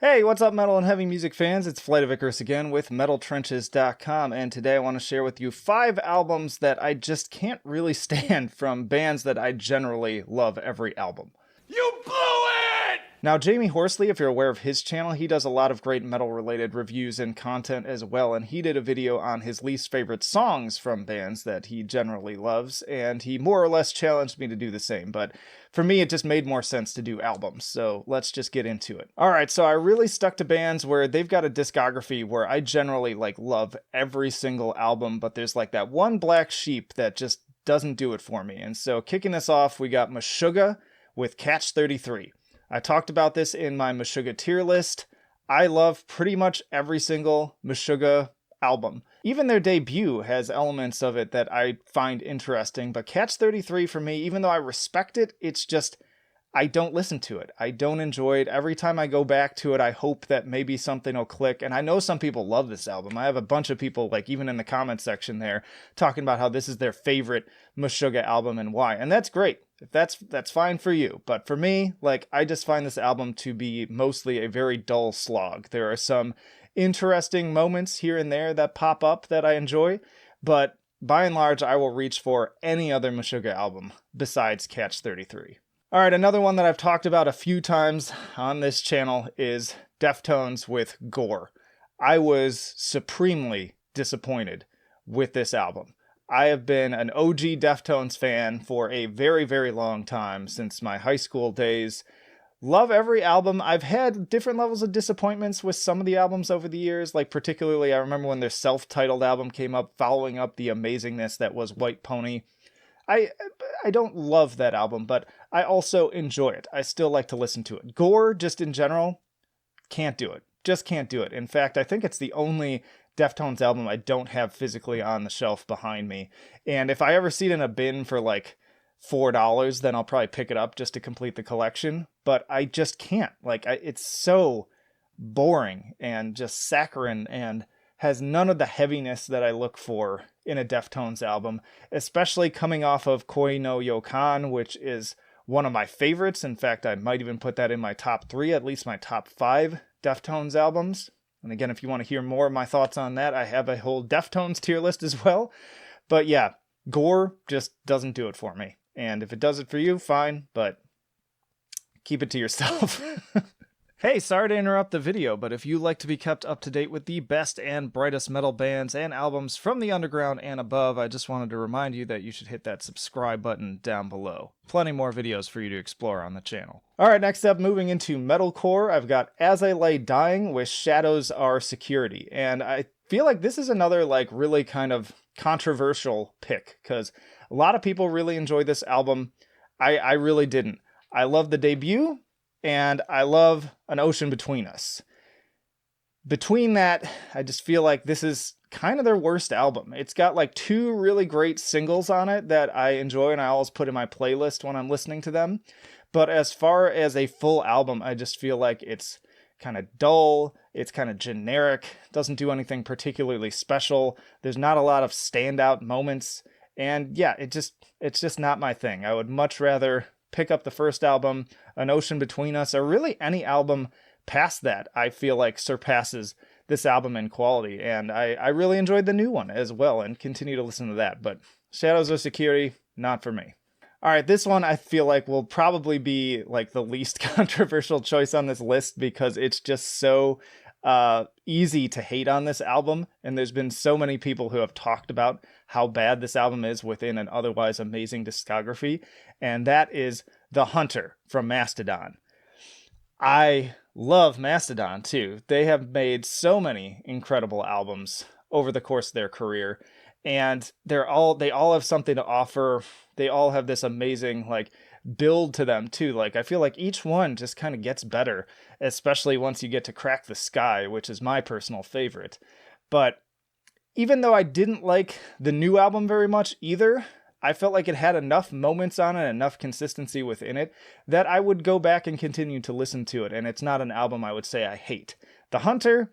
Hey, what's up, metal and heavy music fans? It's Flight of Icarus again with MetalTrenches.com, and today I want to share with you 5 albums that I just can't really stand from bands that I generally love every album. You blew it! Now, Jamie Horsley, if you're aware of his channel, he does a lot of great metal-related reviews and content as well, and he did a video on his least favorite songs from bands that he generally loves, and he more or less challenged me to do the same, but for me, it just made more sense to do albums, so let's just get into it. Alright, so I really stuck to bands where they've got a discography where I generally love every single album, but there's that one black sheep that just doesn't do it for me, and so kicking this off, we got Meshuggah with Catch 33. I talked about this in my Meshuggah tier list. I love pretty much every single Meshuggah album. Even their debut has elements of it that I find interesting, but Catch 33 for me, even though I respect it, it's just, I don't listen to it. I don't enjoy it. Every time I go back to it, I hope that maybe something will click, and I know some people love this album. I have a bunch of people, even in the comment section there, talking about how this is their favorite Meshuggah album and why, and that's great. If that's fine for you, but for me, I just find this album to be mostly a very dull slog. There are some interesting moments here and there that pop up that I enjoy, but by and large, I will reach for any other Meshuggah album besides Catch 33. Alright, another one that I've talked about a few times on this channel is Deftones with Gore. I was supremely disappointed with this album. I have been an OG Deftones fan for a very, very long time, since my high school days. Love every album. I've had different levels of disappointments with some of the albums over the years, particularly I remember when their self-titled album came up, following up the amazingness that was White Pony. I don't love that album, but I also enjoy it. I still like to listen to it. Gore, just in general, can't do it. Just can't do it. In fact, I think it's the only Deftones album I don't have physically on the shelf behind me. And if I ever see it in a bin for $4, then I'll probably pick it up just to complete the collection. But I just can't. It's so boring and just saccharine and has none of the heaviness that I look for in a Deftones album, especially coming off of Koi no Yokan, which is one of my favorites. In fact, I might even put that in my top 3, at least my top 5 Deftones albums. And again, if you want to hear more of my thoughts on that, I have a whole Deftones tier list as well. But yeah, Gore just doesn't do it for me. And if it does it for you, fine, but keep it to yourself. Hey, sorry to interrupt the video, but if you like to be kept up to date with the best and brightest metal bands and albums from the underground and above, I just wanted to remind you that you should hit that subscribe button down below. Plenty more videos for you to explore on the channel. Alright, next up, moving into metalcore, I've got As I Lay Dying with Shadows Are Security, and I feel like this is another really kind of controversial pick, because a lot of people really enjoyed this album. I really didn't. I love the debut, and I love An Ocean Between Us. Between that, I just feel like this is kind of their worst album. It's got 2 really great singles on it that I enjoy and I always put in my playlist when I'm listening to them. But as far as a full album, I just feel like it's kind of dull, it's kind of generic, doesn't do anything particularly special, there's not a lot of standout moments, and yeah, it's just not my thing. I would much rather pick up the first album, An Ocean Between Us, or really any album past that I feel like surpasses this album in quality, and I really enjoyed the new one as well and continue to listen to that, but Shadows of Security, not for me. Alright, this one I feel like will probably be the least controversial choice on this list because it's just so easy to hate on this album, and there's been so many people who have talked about how bad this album is within an otherwise amazing discography, and that is The Hunter from Mastodon. I love Mastodon too. They have made so many incredible albums over the course of their career, and they all have something to offer. They all have this amazing build to them too. I feel like each one just kind of gets better, especially once you get to Crack the Sky, which is my personal favorite. But even though I didn't like the new album very much either, I felt like it had enough moments on it, enough consistency within it, that I would go back and continue to listen to it, and it's not an album I would say I hate. The Hunter,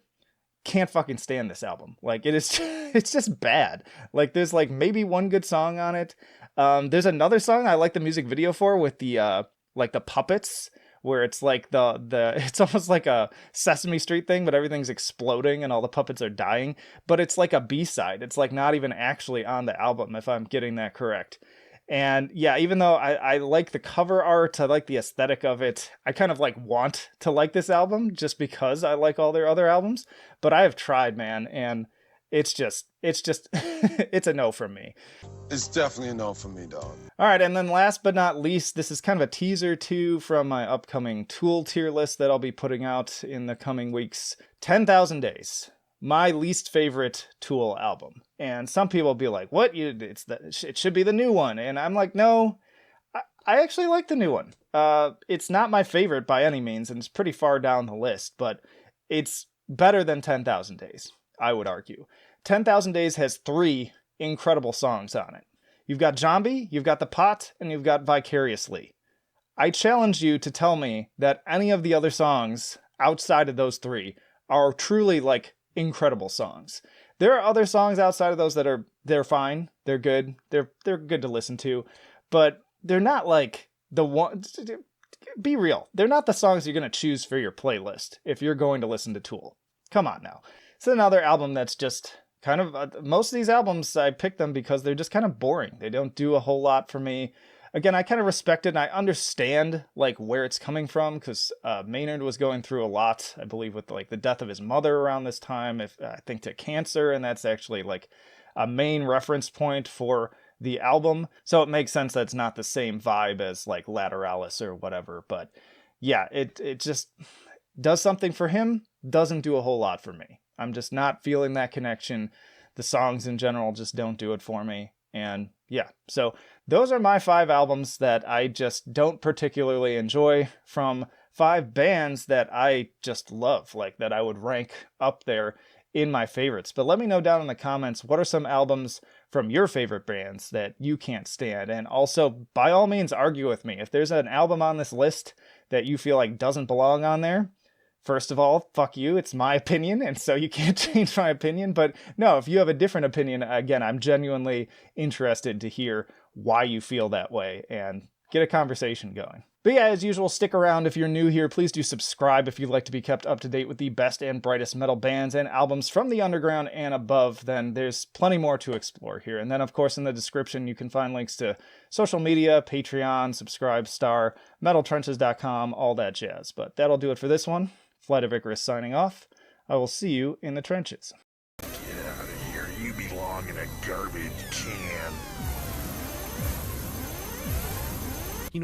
can't fucking stand this album. It is, it's just bad. There's maybe one good song on it. There's another song I like the music video for with the the puppets, where it's like it's almost like a Sesame Street thing, but everything's exploding and all the puppets are dying. But it's like a B-side. It's like not even actually on the album, if I'm getting that correct. And yeah, even though I like the cover art, I like the aesthetic of it, I kind of like want to like this album just because I like all their other albums. But I have tried, man, and it's just it's a no from me. It's definitely a no for me, dog. All right, and then last but not least, this is kind of a teaser too from my upcoming Tool tier list that I'll be putting out in the coming weeks. 10,000 Days, my least favorite Tool album. And some people will be like, what? It should be the new one. And I'm like, no, I actually like the new one. It's not my favorite by any means, and it's pretty far down the list, but it's better than 10,000 Days, I would argue. 10,000 Days has 3 incredible songs on it. You've got Zombie, you've got The Pot, and you've got Vicariously. I challenge you to tell me that any of the other songs outside of those 3 are truly like incredible songs. There are other songs outside of those that they're fine, they're good, they're good to listen to, but they're not like the one. Be real, they're not the songs you're going to choose for your playlist if you're going to listen to Tool. Come on now. It's another album that's just kind of, most of these albums, I pick them because they're just kind of boring. They don't do a whole lot for me. Again, I kind of respect it and I understand like where it's coming from, because Maynard was going through a lot, I believe, with like the death of his mother around this time, I think to cancer, and that's actually like a main reference point for the album. So it makes sense that it's not the same vibe as like Lateralis or whatever, but yeah, it just does something for him, doesn't do a whole lot for me. I'm just not feeling that connection. The songs in general just don't do it for me. And yeah, so those are my 5 albums that I just don't particularly enjoy from 5 bands that I just love, like that I would rank up there in my favorites. But let me know down in the comments, what are some albums from your favorite bands that you can't stand? And also, by all means, argue with me. If there's an album on this list that you feel like doesn't belong on there, first of all, fuck you, it's my opinion, and so you can't change my opinion. But no, if you have a different opinion, again, I'm genuinely interested to hear why you feel that way and get a conversation going. But yeah, as usual, stick around if you're new here. Please do subscribe if you'd like to be kept up to date with the best and brightest metal bands and albums from the underground and above. Then there's plenty more to explore here. And then, of course, in the description, you can find links to social media, Patreon, Subscribe Star, metaltrenches.com, all that jazz. But that'll do it for this one. Flight of Icarus signing off. I will see you in the trenches. Get out of here. You belong in a garbage